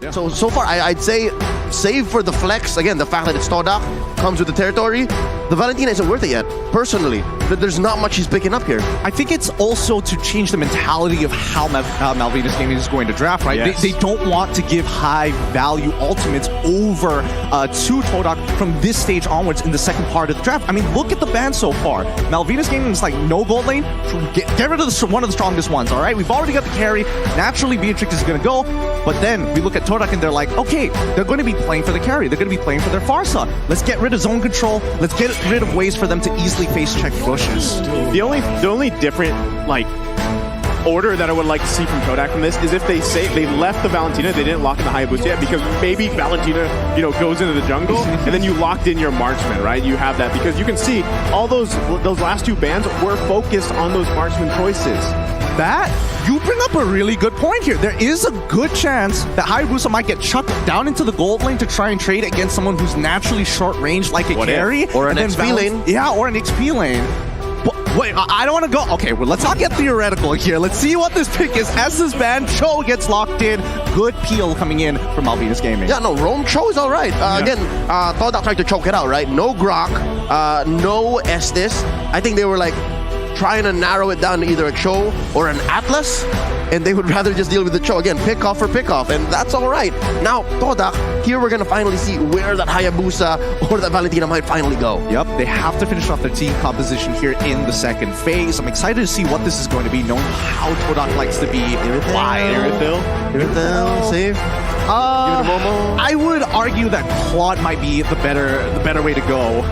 Yeah. So far, I'd say, save for the flex, again, the fact that it's Todak, comes with the territory, the Valentina isn't worth it yet, personally. There's not much he's picking up here. I think it's also to change the mentality of how Malvinas Gaming is going to draft, right? Yes. They don't want to give high-value ultimates over to Todak from this stage onwards in the second part of the draft. I mean, look at the ban so far. Malvinas Gaming is like, no gold lane, get rid of one of the strongest ones, all right? We've already got the carry. Naturally, Beatrix is going to go, but then we look at Todak and they're like, okay, they're going to be playing for the carry. They're going to be playing for their Farsa. Let's get rid of zone control. Let's get rid of ways for them to easily face check bushes. The only different like order that I would like to see from Todak from this is if they say they left the Valentina, they didn't lock in the Hayabusa yet, because maybe Valentina, goes into the jungle and then you locked in your marksman, right? You have that because you can see all those last two bans were focused on those marksman choices. That, you bring up a really good point here. There is a good chance that Hayabusa might get chucked down into the gold lane to try and trade against someone who's naturally short range like a carry. Or an XP lane. Yeah, or an XP lane. But wait, I don't want to go. Okay, well, let's not get theoretical here. Let's see what this pick is. As this ban, Cho gets locked in. Good peel coming in from Malvinas Gaming. Yeah, no, Roam Cho is all right. Again, Todak tried to choke it out, right? No Grok, no Estes. I think they were like trying to narrow it down to either a Cho or an Atlas, and they would rather just deal with the Cho. Again, pick off for pick off, and that's all right. Now, Todak, here we're going to finally see where that Hayabusa or that Valentina might finally go. Yep, they have to finish off their team composition here in the second phase. I'm excited to see what this is going to be, knowing how Todak likes to be wild. Irithyll, save. Give it a Momo. I would argue that Claude might be the better way to go.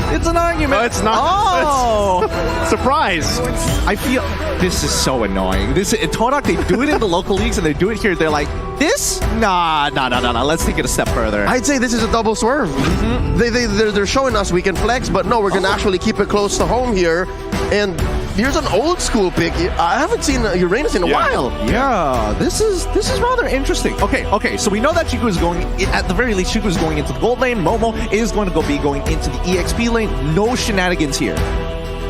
It's an argument. No, it's not. Oh! Surprise! I feel this is so annoying. Todak, they do it in the local leagues and they do it here. They're like, this? Nah. Let's take it a step further. I'd say this is a double swerve. They're showing us we can flex, but no, we're going to actually keep it close to home here. And here's an old school pick. I haven't seen Uranus in a while. Yeah, this is rather interesting. Okay, so we know that Chiku is going, at the very least, Chiku is going into the gold lane. Momo is going to be going into the EXP lane. No shenanigans here.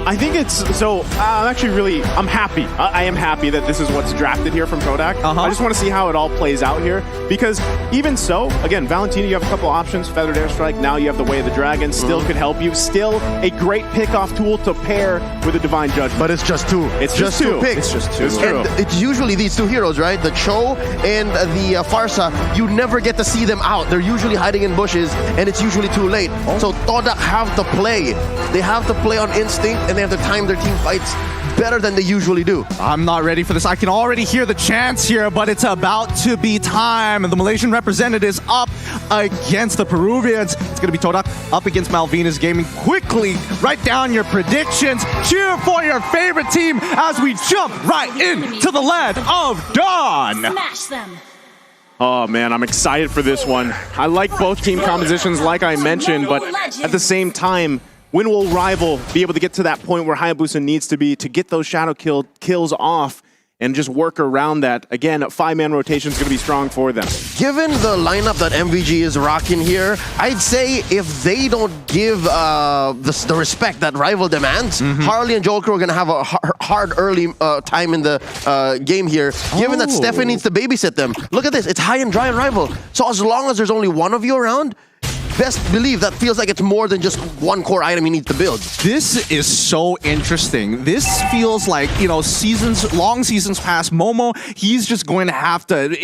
I think it's so. I'm happy. I am happy that this is what's drafted here from Todak. I just want to see how it all plays out here, because even so, again, Valentina, you have a couple options. Feathered Airstrike. Now you have the Way of the Dragon. Still could help you. Still a great pick-off tool to pair with a Divine Judgment. But it's just two. It's just two picks. It's just two. It's true. And it's usually these two heroes, right? The Cho and the Farsa. You never get to see them out. They're usually hiding in bushes, and it's usually too late. So Todak have to play. They have to play on instinct, and they have to time their team fights better than they usually do. I'm not ready for this. I can already hear the chants here, but it's about to be time. The Malaysian representatives up against the Peruvians. It's going to be Todak up against Malvinas Gaming. Quickly, write down your predictions. Cheer for your favorite team as we jump right into the land of dawn. Smash them. Oh man, I'm excited for this one. I like both team compositions, like I mentioned, but at the same time, when will Rival be able to get to that point where Hayabusa needs to be to get those shadow kills off and just work around that? Again, 5-man rotation is going to be strong for them. Given the lineup that MVG is rocking here, I'd say if they don't give the respect that Rival demands, Harley and Joker are going to have a hard early time in the game here, given that Stefan needs to babysit them. Look at this. It's high and dry on Rival. So as long as there's only one of you around, best believe that feels like it's more than just one core item you need to build. This is so interesting. This feels like, long seasons past. Momo, he's just going to have to,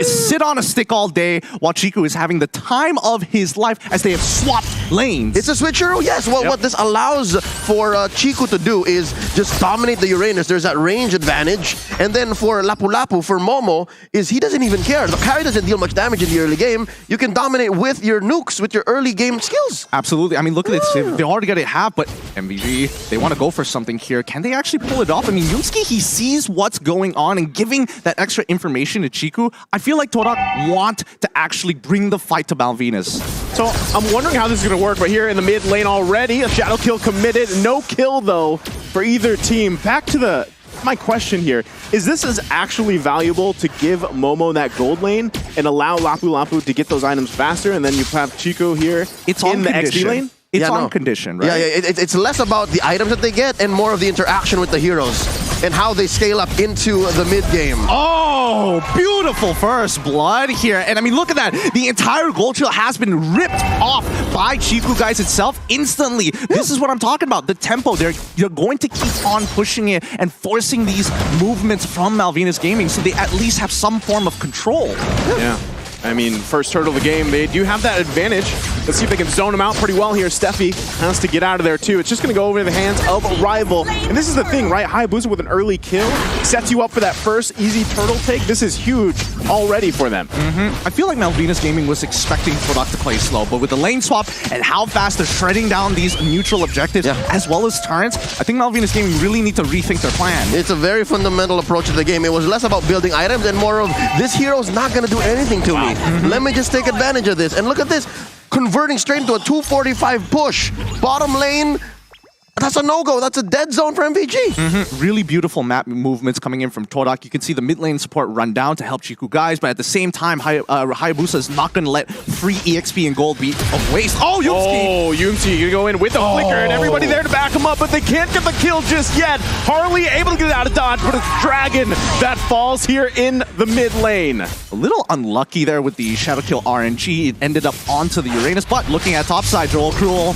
sit on a stick all day while Chiku is having the time of his life as they have swapped lanes. It's a switcheroo, yes. Well, what this allows for Chiku to do is just dominate the Uranus. There's that range advantage. And then for Lapu Lapu, for Momo, is he doesn't even care. The carry doesn't deal much damage in the early game. You can dominate with your nukes, with your early game skills. Absolutely. I mean, look at this. They already got it half, but MVG, they want to go for something here. Can they actually pull it off? I mean, Yusuke, he sees what's going on, and giving that extra information to Chiku, I feel like Todak want to actually bring the fight to Malvinas. So I'm wondering how this is going to work, but here in the mid lane already, a shadow kill committed. No kill, though, for either team. Back to my question here, is this as actually valuable to give Momo that gold lane and allow Lapu Lapu to get those items faster, and then you have Chico here in the XP lane? It's on condition, right? Yeah, it's less about the items that they get and more of the interaction with the heroes and how they scale up into the mid game. Oh, beautiful! beautiful first blood here. And I mean, look at that. The entire gold shield has been ripped off by Chiku guys itself instantly. This is what I'm talking about. The tempo, you're going to keep on pushing it and forcing these movements from Malvinas Gaming so they at least have some form of control. Yeah. I mean, first turtle of the game, they do have that advantage. Let's see if they can zone him out pretty well here. Steffi has to get out of there too. It's just going to go over the hands of a rival. And this is the thing, right? Hayabusa with an early kill sets you up for that first easy turtle take. This is huge already for them. I feel like Malvinas Gaming was expecting Todak to play slow, but with the lane swap and how fast they're shredding down these neutral objectives as well as turrets, I think Malvinas Gaming really need to rethink their plan. It's a very fundamental approach to the game. It was less about building items and more of, this hero's not going to do anything to me. Let me just take advantage of this. And look at this, converting straight into a 245 push. Bottom lane, that's a no-go. That's a dead zone for MVG. Really beautiful map movements coming in from Todak. You can see the mid lane support run down to help Chiku guys, but at the same time, Hayabusa is not going to let free EXP and gold be a waste. Oh, Yumski! Oh, Yumski gonna go in with the flicker and everybody there to back him up, but they can't get the kill just yet. Harley able to get out of dodge, but it's Dragon that falls here in the mid lane. A little unlucky there with the Shadow Kill RNG. It ended up onto the Uranus, but looking at topside, Joel Cruel.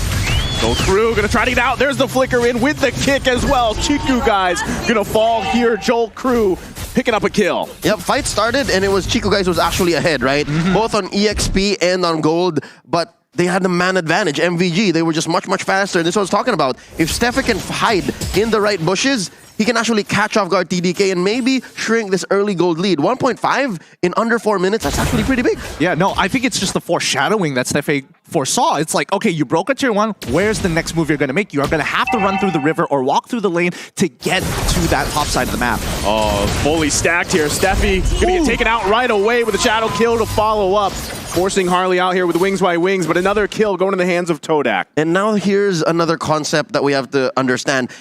Joel Crew gonna try to get out. There's the flicker in with the kick as well. Chiku guys gonna fall here. Joel Crew picking up a kill. Yep, fight started and it was Chico guys who was actually ahead, right? Both on EXP and on gold, but they had the man advantage. MVG, they were just much, much faster. And this is what I was talking about. If Steffi can hide in the right bushes, he can actually catch off guard TDK and maybe shrink this early gold lead. 1.5 in under 4 minutes, that's actually pretty big. Yeah, no, I think it's just the foreshadowing that Steffi foresaw. It's like, okay, you broke a tier 1, where's the next move you're going to make? You are going to have to run through the river or walk through the lane to get to that top side of the map. Oh, fully stacked here. Steffi gonna get taken out right away with a shadow kill to follow up. Forcing Harley out here with wings by wings, but another kill going in the hands of Todak. And now here's another concept that we have to understand.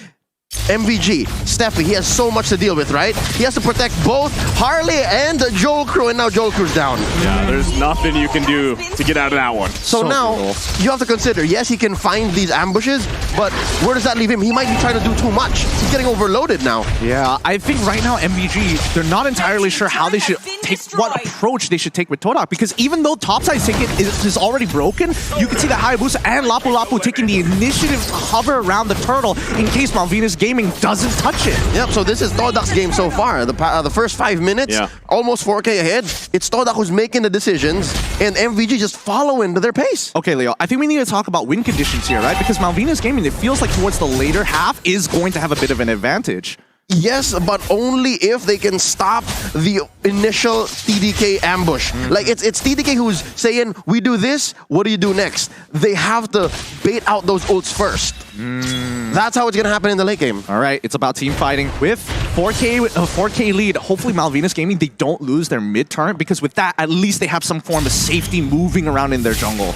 MVG, Steffi, he has so much to deal with, right? He has to protect both Harley and Joel Crew, and now Joel Crew's down. Yeah, there's nothing you can do to get out of that one. So now, you have to consider, yes, he can find these ambushes, but where does that leave him? He might be trying to do too much. He's getting overloaded now. Yeah, I think right now MVG, they're not entirely sure how they should take, what approach they should take with Todak, because even though topside ticket is already broken, you can see that Hayabusa and Lapu Lapu taking the initiative to hover around the turtle in case Malvinas Gaming doesn't touch it. Yep, so this is Todak's game so far. The first 5 minutes, almost 4K ahead. It's Todak who's making the decisions, and MVG just following their pace. Okay, Leo, I think we need to talk about win conditions here, right? Because Malvinas Gaming, it feels like towards the later half, is going to have a bit of an advantage. Yes, but only if they can stop the initial TDK ambush. Like, it's TDK who's saying, we do this, what do you do next? They have to bait out those ults first. That's how it's going to happen in the late game. All right, it's about team fighting with 4K lead. Hopefully Malvinas Gaming, they don't lose their mid-turn, because with that, at least they have some form of safety moving around in their jungle.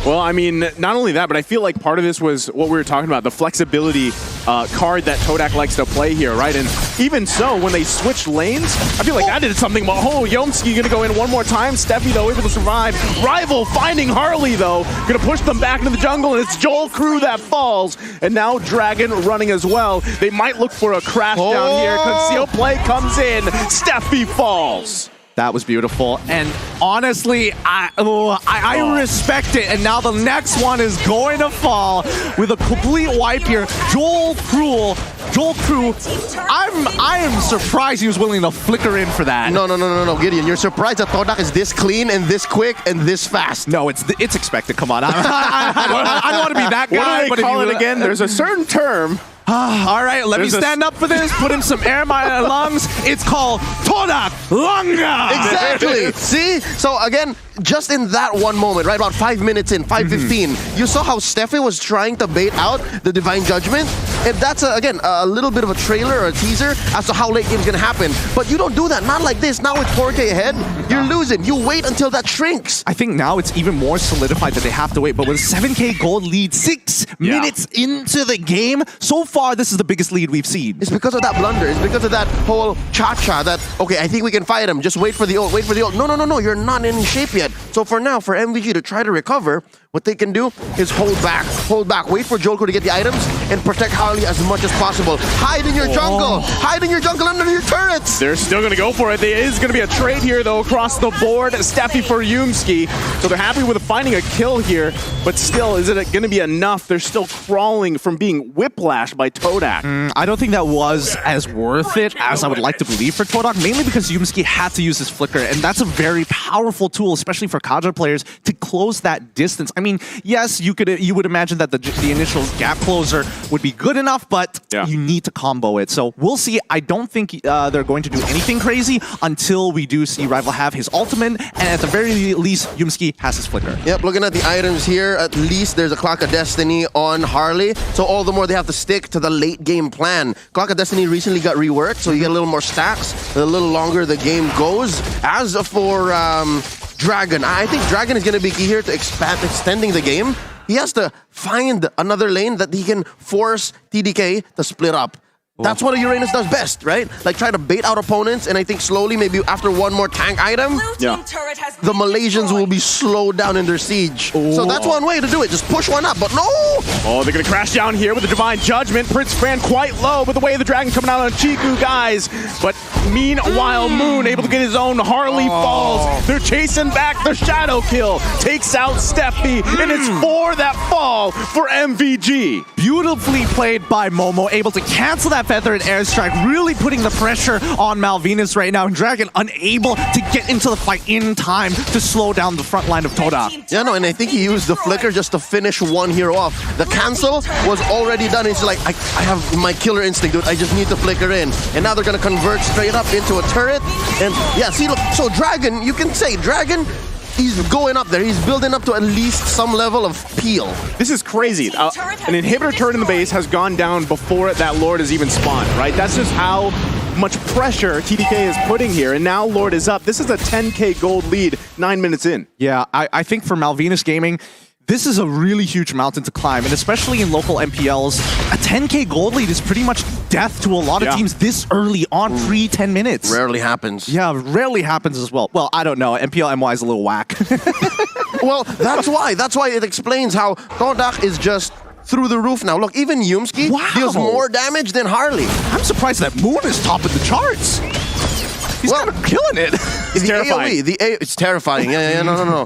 Well, I mean, not only that, but I feel like part of this was what we were talking about, the flexibility card that Todak likes to play here, right? And even so, when they switch lanes, I feel like that did something. Oh, Yomski gonna go in one more time. Steffi, though, able to survive. Rival finding Harley, though, gonna push them back into the jungle, and it's Joel Crew that falls. And now Dragon running as well. They might look for a crash down here. Conceal play comes in. Steffi falls. That was beautiful, and honestly, I respect it. And now the next one is going to fall with a complete wipe here. Joel Crew. I am surprised he was willing to flicker in for that. No, Gideon. You're surprised that Todak is this clean and this quick and this fast. No, it's expected. Come on, I don't want to be that guy. What do they call it again? There's a certain term. All right, let me stand up for this, put in some air in my lungs. It's called Todak Lunga! Exactly! See? So again, just in that one moment, right about 5 minutes in, 5:15, you saw how Steffi was trying to bait out the Divine Judgment. And that's, again, a little bit of a trailer or a teaser as to how late game's gonna happen. But you don't do that, not like this. Now with 4K ahead, you're losing. You wait until that shrinks. I think now it's even more solidified that they have to wait. But with 7K gold lead, 6 minutes into the game, so far this is the biggest lead we've seen. It's because of that blunder. It's because of that whole cha-cha that, okay, I think we can fight him. Just wait for the ult, wait for the ult. No, you're not in shape yet. So for now, for MVG to try to recover, what they can do is hold back, wait for Joker to get the items, and protect Harley as much as possible. Hide in your jungle! Hide in your jungle under your turrets! They're still going to go for it. There is going to be a trade here, though, across the board. Steffi for Yumski. So they're happy with finding a kill here, but still, is it going to be enough? They're still crawling from being whiplashed by Todak. I don't think that was as worth it as I would like to believe for Todak, mainly because Yumski had to use his flicker, and that's a very powerful tool, especially for Kaja players, to close that distance. I mean, yes, you would imagine that the initial gap closer would be good enough, but you need to combo it. So we'll see. I don't think they're going to do anything crazy until we do see Rival have his ultimate, and at the very least, Yumski has his flicker. Yep, looking at the items here, at least there's a Clock of Destiny on Harley, so all the more they have to stick to the late game plan. Clock of Destiny recently got reworked, so you get a little more stacks, a little longer the game goes. As for Dragon, I think Dragon is going to be key here to extending the game. He has to find another lane that he can force TDK to split up. That's what a Uranus does best, right? Like try to bait out opponents, and I think slowly, maybe after one more tank item, the Malaysians will be slowed down in their siege. So that's one way to do it. Just push one up, but no! Oh, they're going to crash down here with the Divine Judgment. Prince Fran quite low, but the way of the Dragon coming out on Chiku, guys. But meanwhile, Moon able to get his own. Harley falls. They're chasing back the Shadow Kill. Takes out Steffi, and it's for that fall for MVG. Beautifully played by Momo, able to cancel that Feather and Airstrike, really putting the pressure on Malvinas right now. And Dragon unable to get into the fight in time to slow down the front line of Todak. Yeah, no, and I think he used the flicker just to finish one hero off. The cancel was already done. It's like, I have my killer instinct, dude. I just need to flicker in. And now they're going to convert straight up into a turret. And yeah, see, look, so Dragon, you can say, Dragon, he's going up there. He's building up to at least some level of peel. This is crazy. An inhibitor turret in the base has gone down before that Lord has even spawned, right? That's just how much pressure TDK is putting here. And now Lord is up. This is a 10k gold lead 9 minutes in. Yeah, I think for Malvinas Gaming, this is a really huge mountain to climb, and especially in local MPLs, a 10k gold lead is pretty much death to a lot of teams this early on, pre-10 minutes. Rarely happens. Yeah, rarely happens as well. Well, I don't know. MPL MY is a little whack. Well, that's why. That's why it explains how Todak is just through the roof now. Look, even Yumski deals more damage than Harley. I'm surprised that Moon is top of the charts. He's kind of killing it. It's terrifying. It's terrifying. Yeah, no.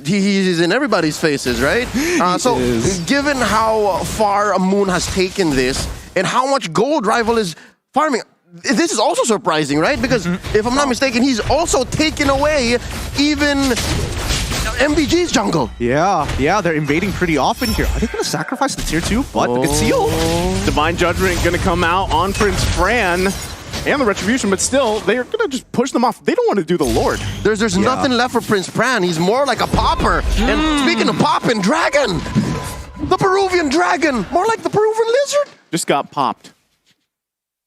He's in everybody's faces, right? So, given how far Moon has taken this and how much gold Rival is farming, this is also surprising, right? Because if I'm not mistaken, he's also taken away even MVG's jungle. Yeah, they're invading pretty often here. Are they going to sacrifice the tier 2? But the conceal. Divine Judgment going to come out on Prince Fran. And the Retribution, but still, they're going to just push them off. They don't want to do the Lord. There's nothing left for Prince Fran. He's more like a popper. And speaking of popping, Dragon! The Peruvian Dragon! More like the Peruvian Lizard! Just got popped.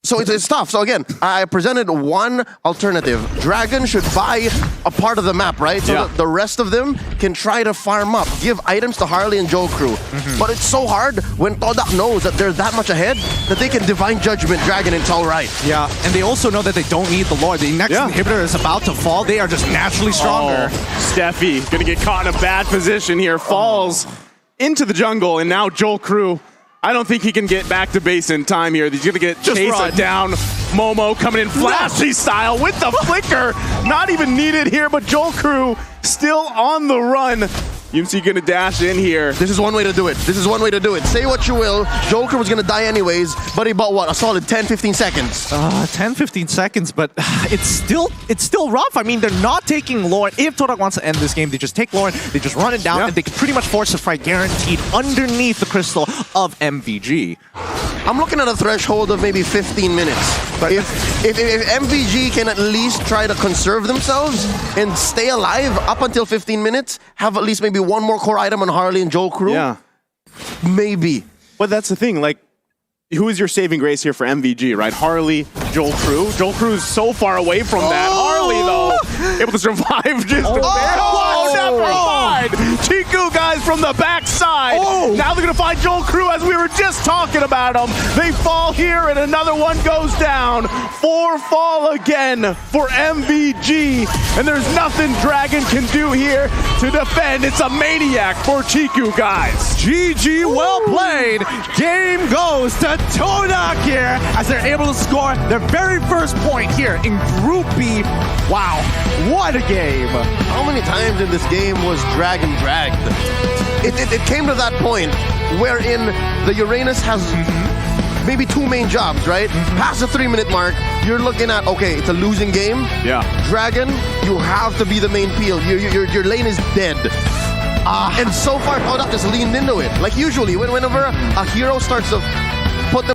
So it's tough. So again, I presented one alternative. Dragon should buy a part of the map, right? So that the rest of them can try to farm up, give items to Harley and Joe Crew. But it's so hard when Todak knows that they're that much ahead that they can Divine Judgment Dragon and it's all right. Yeah, and they also know that they don't need the Lord. The next inhibitor is about to fall. They are just naturally stronger. Steffi gonna get caught in a bad position here. Falls into the jungle, and now Joel Crew, I don't think he can get back to base in time here. He's going to get chased down. Momo coming in flashy style with the flicker. Not even needed here, but Joel Crew still on the run. Yumsi going to dash in here. This is one way to do it. Say what you will. Joker was going to die anyways, but he bought what? A solid 10-15 seconds. 10-15 seconds, but it's still rough. I mean, they're not taking Lord. If Todak wants to end this game, they just take Lord, they just run it down, and they can pretty much force a fight guaranteed underneath the crystal of MVG. I'm looking at a threshold of maybe 15 minutes. But if MVG can at least try to conserve themselves and stay alive up until 15 minutes, have at least maybe one more core item on Harley and Joel Crew, maybe. But that's the thing, like, who is your saving grace here for MVG, right? Harley, Joel Crew. Joel Crew is so far away from that. Harley, though, able to survive just a bit. Whoa, never mind. Chiku, guys, from the backside. Oh. Now they're going to find Joel Crew as we were just talking about him. They fall here and another one goes down. 4 fall again for MVG. And there's nothing Dragon can do here to defend. It's a maniac for Chiku, guys. GG, well played. Game goes to Todak here as they're able to score their very first point here in Group B. Wow, what a game. How many times in this game was Dragon dragged? It came to that point wherein the Uranus has maybe 2 main jobs, right? Past the 3-minute mark, you're looking at, okay, it's a losing game. Yeah. Dragon, you have to be the main peel. Your lane is dead. And so far, Todak just leaned into it. Like usually, whenever a hero starts to put them